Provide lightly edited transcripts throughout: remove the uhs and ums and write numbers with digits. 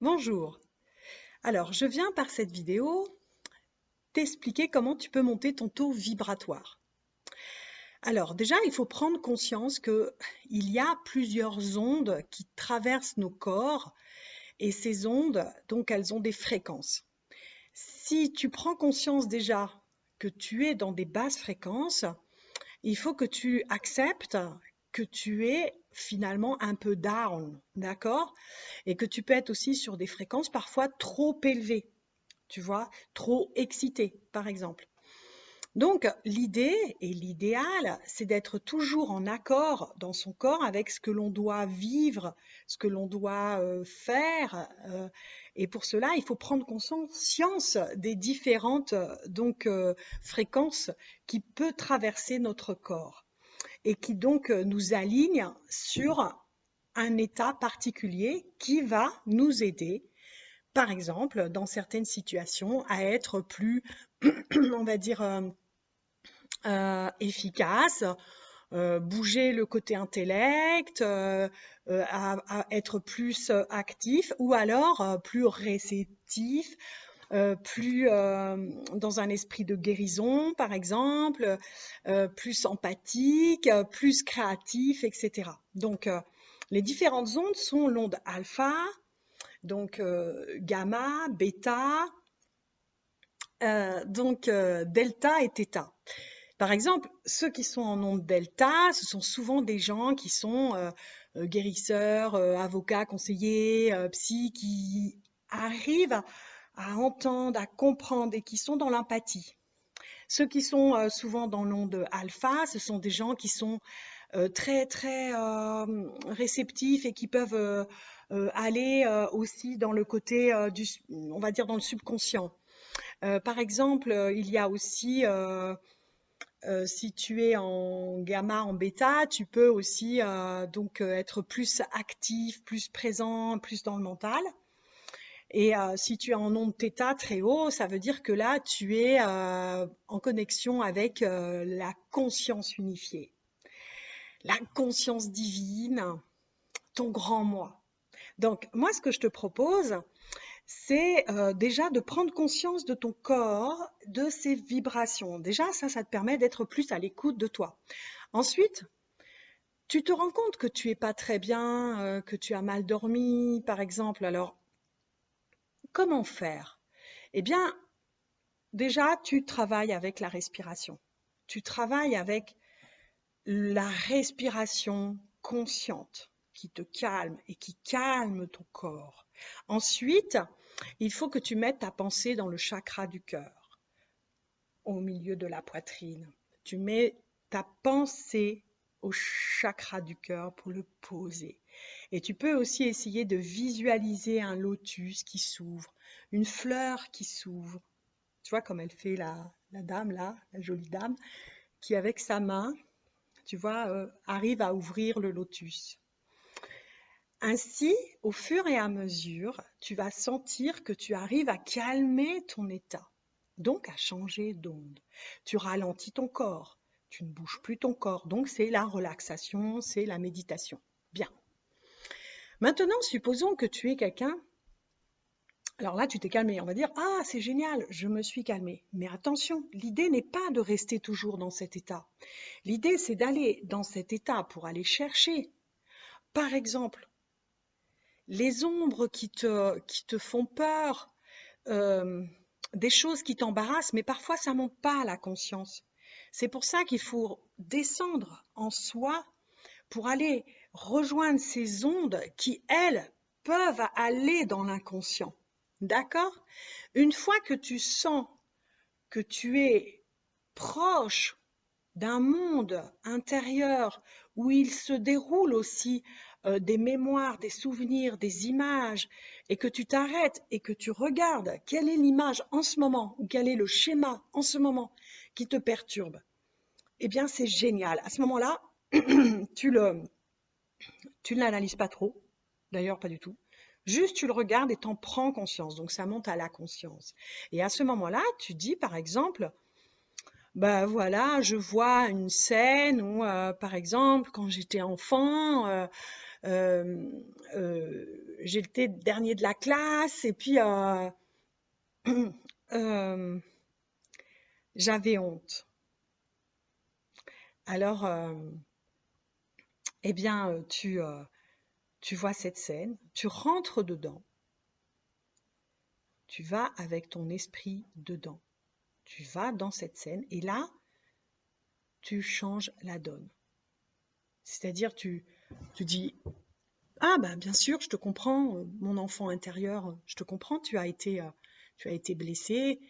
Bonjour. Alors, je viens par cette vidéo t'expliquer comment tu peux monter ton taux vibratoire. Alors, déjà, il faut prendre conscience qu'il y a plusieurs ondes qui traversent nos corps et ces ondes, donc, elles ont des fréquences. Si tu prends conscience déjà que tu es dans des basses fréquences, il faut que tu acceptes que tu es finalement un peu down, d'accord? Et que tu peux être aussi sur des fréquences parfois trop élevées. Tu vois, trop excité, par exemple. Donc, l'idée et l'idéal, c'est d'être toujours en accord dans son corps avec ce que l'on doit vivre, ce que l'on doit faire. Et pour cela, il faut prendre conscience des différentes fréquences qui peuvent traverser notre corps et qui donc nous alignent sur un état particulier qui va nous aider par exemple, dans certaines situations, à être plus, on va dire, efficace, bouger le côté intellect, à être plus actif ou alors plus réceptif, plus dans un esprit de guérison, par exemple, plus empathique, plus créatif, etc. Donc, les différentes ondes sont l'onde alpha, donc gamma, bêta, delta et theta. Par exemple, ceux qui sont en onde delta, ce sont souvent des gens qui sont guérisseurs, avocats, conseillers, psy, qui arrivent à entendre, à comprendre et qui sont dans l'empathie. Ceux qui sont souvent dans l'onde alpha, ce sont des gens qui sont très très réceptifs et qui peuvent aller aussi dans le côté on va dire dans le subconscient. Par exemple, il y a aussi, si tu es en gamma, en bêta, tu peux aussi être plus actif, plus présent, plus dans le mental. Et si tu es en onde θ très haut, ça veut dire que là, tu es en connexion avec la conscience unifiée, la conscience divine, ton grand moi. Donc, moi, ce que je te propose, c'est déjà de prendre conscience de ton corps, de ses vibrations. Déjà, ça te permet d'être plus à l'écoute de toi. Ensuite, tu te rends compte que tu es pas très bien, que tu as mal dormi, par exemple. Alors, comment faire? Eh bien, déjà, tu travailles avec la respiration. Tu travailles avec la respiration consciente qui te calme et qui calme ton corps. Ensuite, il faut que tu mettes ta pensée dans le chakra du cœur, au milieu de la poitrine. Tu mets ta pensée au chakra du cœur pour le poser. Et tu peux aussi essayer de visualiser un lotus qui s'ouvre, une fleur qui s'ouvre. Tu vois comme elle fait la dame là, la jolie dame, qui avec sa main, tu vois, arrive à ouvrir le lotus. Ainsi, au fur et à mesure, tu vas sentir que tu arrives à calmer ton état, donc à changer d'onde. Tu ralentis ton corps, tu ne bouges plus ton corps, donc c'est la relaxation, c'est la méditation. Bien. Maintenant, supposons que tu es quelqu'un. Alors là, tu t'es calmé. On va dire, ah, c'est génial, je me suis calmé. Mais attention, l'idée n'est pas de rester toujours dans cet état. L'idée, c'est d'aller dans cet état pour aller chercher, par exemple, les ombres qui te font peur, euh, des choses qui t'embarrassent, mais parfois ça ne monte pas à la conscience. C'est pour ça qu'il faut descendre en soi pour aller rejoindre ces ondes qui, elles, peuvent aller dans l'inconscient. D'accord? Une fois que tu sens que tu es proche d'un monde intérieur où il se déroule aussi des mémoires, des souvenirs, des images, et que tu t'arrêtes et que tu regardes quelle est l'image en ce moment, ou quel est le schéma en ce moment qui te perturbe, eh bien c'est génial. À ce moment-là, tu le, tu ne l'analyses pas trop, d'ailleurs pas du tout. Juste tu le regardes et t'en prends conscience. Donc ça monte à la conscience. Et à ce moment-là, tu dis par exemple, Bah voilà, je vois une scène où, par exemple, quand j'étais enfant, euh, j'étais le dernier de la classe et puis euh, j'avais honte. Alors, eh bien, tu vois cette scène, tu rentres dedans, tu vas avec ton esprit dedans, tu vas dans cette scène et là, tu changes la donne. C'est-à-dire, tu dis, ah bah bien sûr, je te comprends, mon enfant intérieur, je te comprends, tu as été blessé.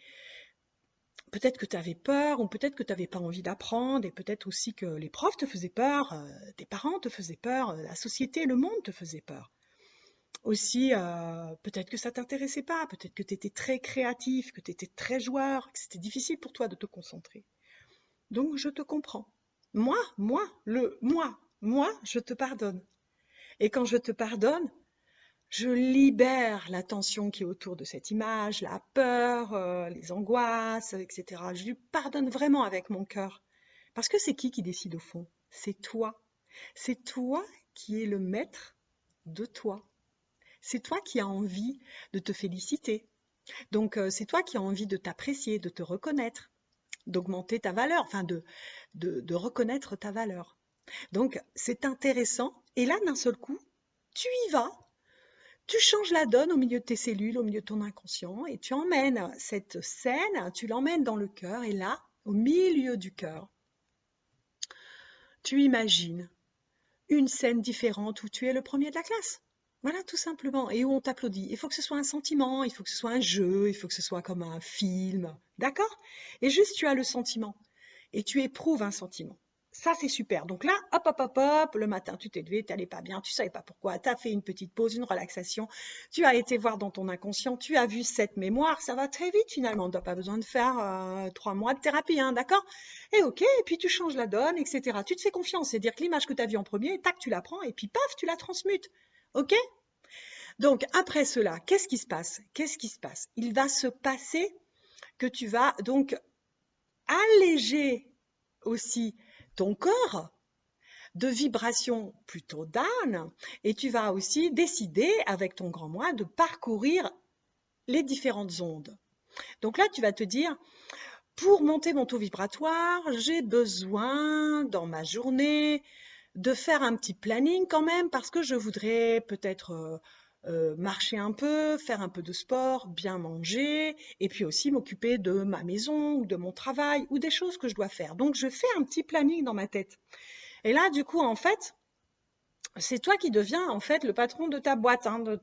Peut-être que tu avais peur, ou peut-être que tu n'avais pas envie d'apprendre, et peut-être aussi que les profs te faisaient peur, tes parents te faisaient peur, la société, le monde te faisait peur. Aussi, peut-être que ça t'intéressait pas, peut-être que tu étais très créatif, que tu étais très joueur, que c'était difficile pour toi de te concentrer. Donc je te comprends. Moi, je te pardonne. Et quand je te pardonne, je libère la tension qui est autour de cette image, la peur, les angoisses, etc. Je lui pardonne vraiment avec mon cœur. Parce que c'est qui décide au fond? C'est toi. C'est toi qui es le maître de toi. C'est toi qui as envie de te féliciter. Donc c'est toi qui as envie de t'apprécier, de te reconnaître, d'augmenter ta valeur, enfin de reconnaître ta valeur. Donc c'est intéressant. Et là, d'un seul coup, tu y vas. Tu changes la donne au milieu de tes cellules, au milieu de ton inconscient, et tu emmènes cette scène, tu l'emmènes dans le cœur, et là, au milieu du cœur, tu imagines une scène différente où tu es le premier de la classe. Voilà, tout simplement, et où on t'applaudit. Il faut que ce soit un sentiment, il faut que ce soit un jeu, il faut que ce soit comme un film, d'accord? Et juste, tu as le sentiment, et tu éprouves un sentiment. Ça, c'est super. Donc là, hop, hop, hop, hop, le matin, tu t'es levé, tu n'allais pas bien, tu ne savais pas pourquoi, tu as fait une petite pause, une relaxation, tu as été voir dans ton inconscient, tu as vu cette mémoire, ça va très vite finalement, tu n'as pas besoin de faire 3 mois de thérapie, hein, d'accord? Et ok, et puis tu changes la donne, etc. Tu te fais confiance, c'est-à-dire que l'image que tu as vue en premier, tac, tu la prends, et puis paf, tu la transmutes. Ok? Donc après cela, qu'est-ce qui se passe? Qu'est-ce qui se passe? Il va se passer que tu vas donc alléger aussi ton corps de vibrations plutôt d'âne et tu vas aussi décider avec ton grand moi de parcourir les différentes ondes. Donc là, tu vas te dire, pour monter mon taux vibratoire, j'ai besoin dans ma journée de faire un petit planning quand même parce que je voudrais peut-être marcher un peu, faire un peu de sport, bien manger et puis aussi m'occuper de ma maison ou de mon travail ou des choses que je dois faire. Donc je fais un petit planning dans ma tête. Et là, du coup, en fait, c'est toi qui deviens en fait le patron de ta boîte, hein, de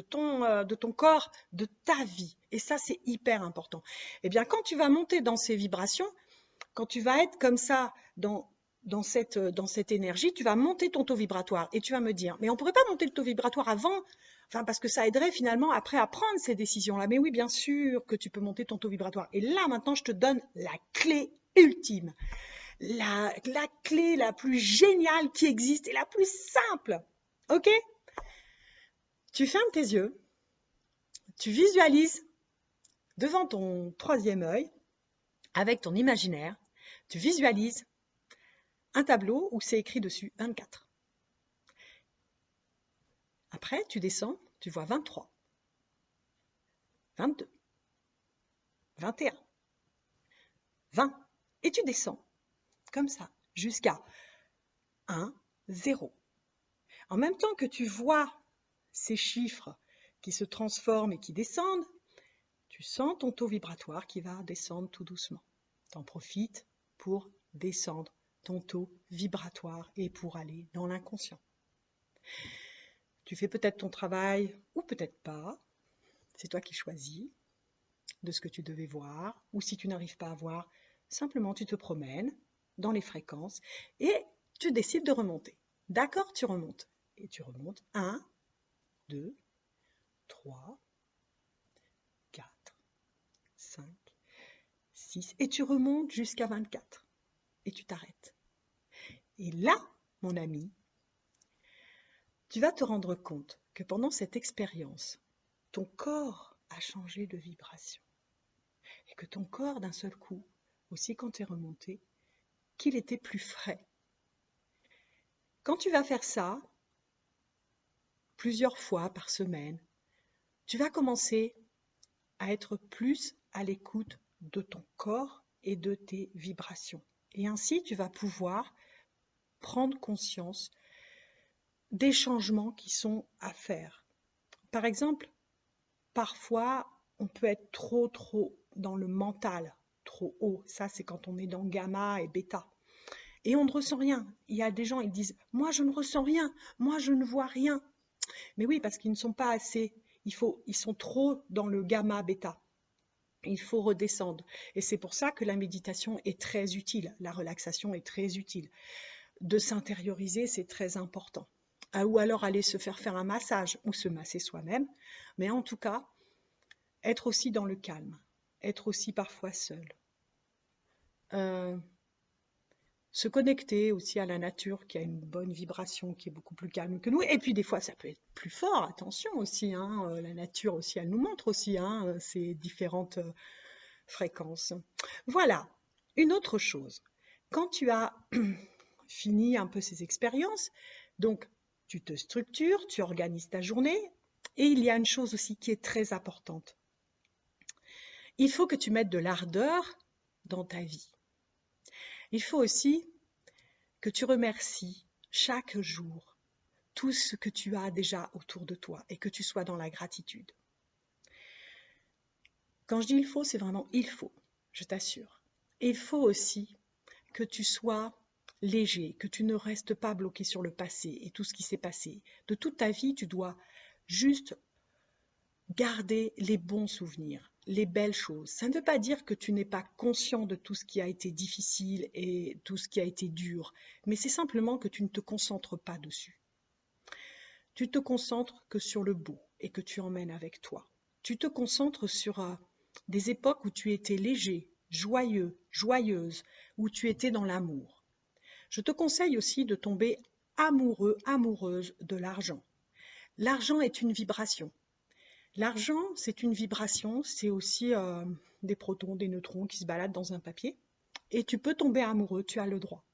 ton corps, de ta vie. Et ça, c'est hyper important. Eh bien, quand tu vas monter dans ces vibrations, quand tu vas être comme ça dans cette énergie, tu vas monter ton taux vibratoire. Et tu vas me dire, mais on ne pourrait pas monter le taux vibratoire avant, enfin, parce que ça aiderait finalement après à prendre ces décisions-là. Mais oui, bien sûr que tu peux monter ton taux vibratoire. Et là, maintenant, je te donne la clé ultime la clé la plus géniale qui existe et la plus simple. Ok? Tu fermes tes yeux, tu visualises devant ton troisième œil, avec ton imaginaire, tu visualises un tableau où c'est écrit dessus 24. Après, tu descends, tu vois 23, 22, 21, 20, et tu descends comme ça jusqu'à 1, 0. En même temps que tu vois ces chiffres qui se transforment et qui descendent, tu sens ton taux vibratoire qui va descendre tout doucement. T'en profites pour descendre ton taux vibratoire et pour aller dans l'inconscient. Tu fais peut-être ton travail ou peut-être pas. C'est toi qui choisis de ce que tu devais voir. Ou si tu n'arrives pas à voir, simplement tu te promènes dans les fréquences et tu décides de remonter. D'accord, tu remontes. Et tu remontes 1, 2, 3, 4, 5, 6. Et tu remontes jusqu'à 24. Et tu t'arrêtes. Et là, mon ami, tu vas te rendre compte que pendant cette expérience, ton corps a changé de vibration. Et que ton corps, d'un seul coup, aussi quand tu es remonté, qu'il était plus frais. Quand tu vas faire ça, plusieurs fois par semaine, tu vas commencer à être plus à l'écoute de ton corps et de tes vibrations. Et ainsi, tu vas pouvoir prendre conscience des changements qui sont à faire. Par exemple, parfois, on peut être trop dans le mental, trop haut. Ça, c'est quand on est dans gamma et bêta. Et on ne ressent rien. Il y a des gens, ils disent, moi, je ne ressens rien, moi, je ne vois rien. Mais oui, parce qu'ils ne sont pas assez. Ils sont trop dans le gamma bêta. Il faut redescendre. Et c'est pour ça que la méditation est très utile. La relaxation est très utile. De s'intérioriser, c'est très important. Ou alors aller se faire un massage ou se masser soi-même. Mais en tout cas, être aussi dans le calme. Être aussi parfois seul. Euh, Se connecter aussi à la nature qui a une bonne vibration, qui est beaucoup plus calme que nous. Et puis des fois, ça peut être plus fort, attention aussi. La nature aussi, elle nous montre aussi ces différentes fréquences. Voilà, une autre chose. Quand tu as fini un peu ces expériences, donc tu te structures, tu organises ta journée, et il y a une chose aussi qui est très importante. Il faut que tu mettes de l'ardeur dans ta vie. Il faut aussi que tu remercies chaque jour tout ce que tu as déjà autour de toi et que tu sois dans la gratitude. Quand je dis il faut, c'est vraiment il faut, je t'assure. Il faut aussi que tu sois léger, que tu ne restes pas bloqué sur le passé et tout ce qui s'est passé. De toute ta vie, tu dois juste garder les bons souvenirs, les belles choses. Ça ne veut pas dire que tu n'es pas conscient de tout ce qui a été difficile et tout ce qui a été dur, mais c'est simplement que tu ne te concentres pas dessus. Tu te concentres que sur le beau et que tu emmènes avec toi. Tu te concentres sur des époques où tu étais léger, joyeux, joyeuse, où tu étais dans l'amour. Je te conseille aussi de tomber amoureux, amoureuse de l'argent. L'argent est une vibration. L'argent, c'est une vibration, c'est aussi des protons, des neutrons qui se baladent dans un papier. Et tu peux tomber amoureux, tu as le droit.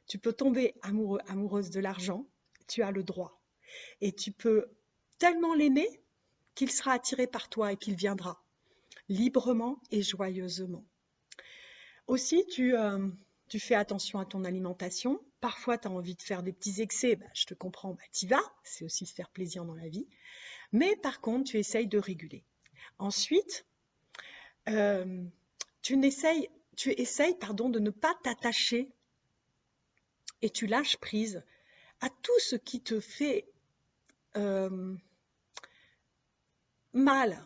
Tu peux tomber amoureux, amoureuse de l'argent, tu as le droit. Et tu peux tellement l'aimer qu'il sera attiré par toi et qu'il viendra librement et joyeusement. Aussi, tu fais attention à ton alimentation. Parfois, tu as envie de faire des petits excès. Je te comprends, t'y vas. C'est aussi se faire plaisir dans la vie. Mais par contre, tu essayes de réguler. Ensuite, euh, tu essayes de ne pas t'attacher et tu lâches prise à tout ce qui te fait mal,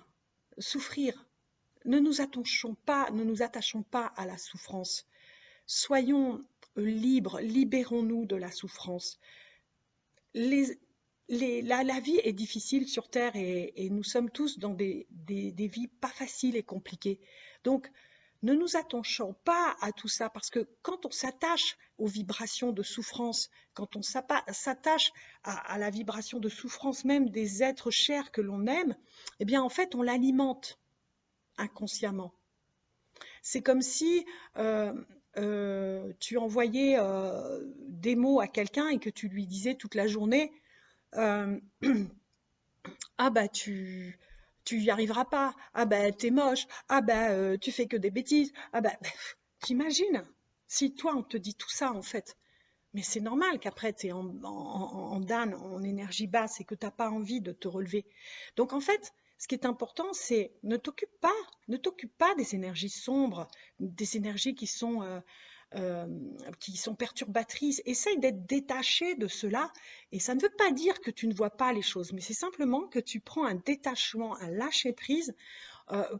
souffrir. Ne nous attachons pas à la souffrance. Soyons libres, libérons-nous de la souffrance. La vie est difficile sur Terre et nous sommes tous dans des vies pas faciles et compliquées. Donc, ne nous attachons pas à tout ça parce que quand on s'attache aux vibrations de souffrance, quand on s'attache à la vibration de souffrance même des êtres chers que l'on aime, eh bien en fait on l'alimente inconsciemment. C'est comme si tu envoyais des mots à quelqu'un et que tu lui disais toute la journée euh, ah bah tu y arriveras pas, ah bah t'es moche, ah bah tu fais que des bêtises, ah bah t'imagines si toi on te dit tout ça en fait. Mais c'est normal qu'après tu es en down, en énergie basse et que tu n'as pas envie de te relever. Donc en fait, ce qui est important, c'est ne t'occupe pas des énergies sombres, des énergies euh, qui sont perturbatrices. Essaye d'être détaché de cela. Et ça ne veut pas dire que tu ne vois pas les choses, mais c'est simplement que tu prends un détachement, un lâcher-prise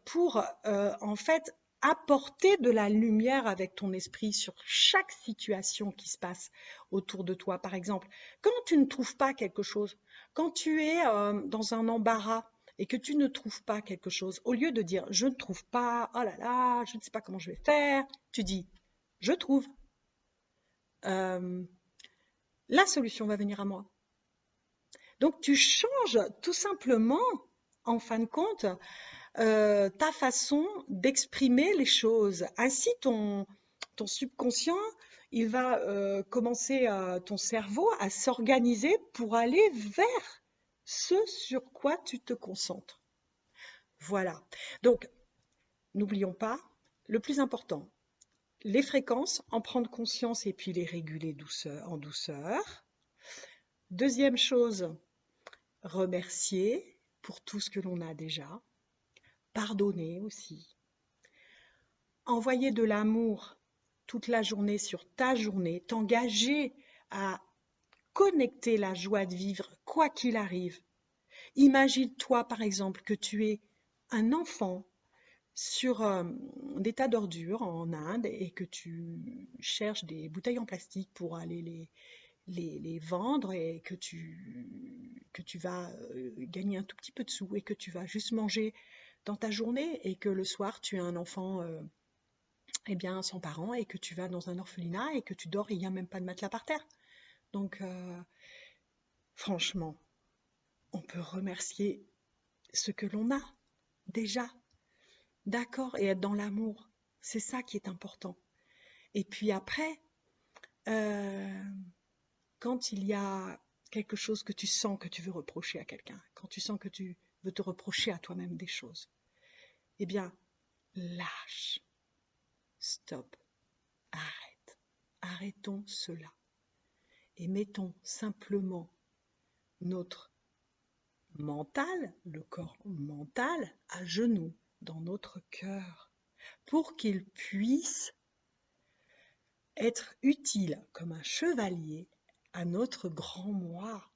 pour en fait apporter de la lumière avec ton esprit sur chaque situation qui se passe autour de toi. Par exemple, quand tu ne trouves pas quelque chose, quand tu es dans un embarras et que tu ne trouves pas quelque chose, au lieu de dire je ne trouve pas, oh là là, je ne sais pas comment je vais faire, tu dis je trouve. Euh, la solution va venir à moi. Donc tu changes tout simplement, en fin de compte, ta façon d'exprimer les choses. Ainsi, ton subconscient, il va commencer, ton cerveau, à s'organiser pour aller vers ce sur quoi tu te concentres. Voilà. Donc, n'oublions pas, le plus important, les fréquences, en prendre conscience et puis les réguler en douceur. Deuxième chose, remercier pour tout ce que l'on a déjà. Pardonner aussi. Envoyer de l'amour toute la journée sur ta journée, t'engager à connecter la joie de vivre quoi qu'il arrive. Imagine-toi par exemple que tu es un enfant sur des tas d'ordures en Inde et que tu cherches des bouteilles en plastique pour aller les vendre et que tu vas gagner un tout petit peu de sous et que tu vas juste manger dans ta journée et que le soir tu es un enfant eh bien, sans parents et que tu vas dans un orphelinat et que tu dors et il n'y a même pas de matelas par terre. Donc, franchement, on peut remercier ce que l'on a déjà, d'accord, et être dans l'amour. C'est ça qui est important. Et puis après, euh, quand il y a quelque chose que tu sens que tu veux reprocher à quelqu'un, quand tu sens que tu veux te reprocher à toi-même des choses, eh bien, lâche, stop, arrête. Arrêtons cela et mettons simplement notre mental, le corps mental, à genoux dans notre cœur pour qu'il puisse être utile comme un chevalier à notre grand moi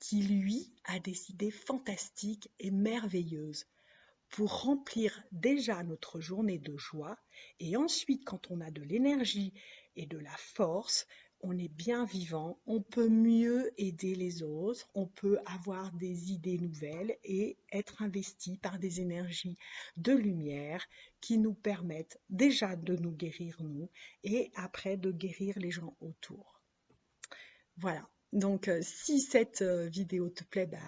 qui, lui, a des idées fantastiques et merveilleuses pour remplir déjà notre journée de joie. Et ensuite, quand on a de l'énergie et de la force, on est bien vivant, on peut mieux aider les autres, on peut avoir des idées nouvelles et être investi par des énergies de lumière qui nous permettent déjà de nous guérir nous et après de guérir les gens autour. Voilà. Donc, si cette vidéo te plaît, bah,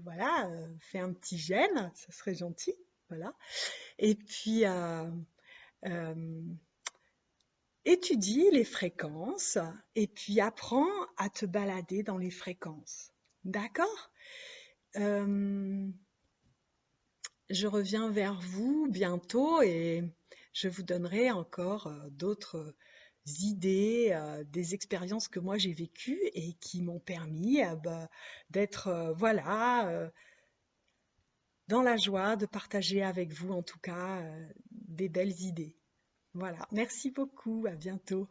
voilà, fais un petit j'aime, ça serait gentil. Voilà. Et puis, euh, étudie les fréquences et puis apprends à te balader dans les fréquences. D'accord? Euh, je reviens vers vous bientôt et je vous donnerai encore d'autres idées, des expériences que moi j'ai vécues et qui m'ont permis bah, d'être voilà, dans la joie de partager avec vous en tout cas des belles idées. Voilà, merci beaucoup, à bientôt.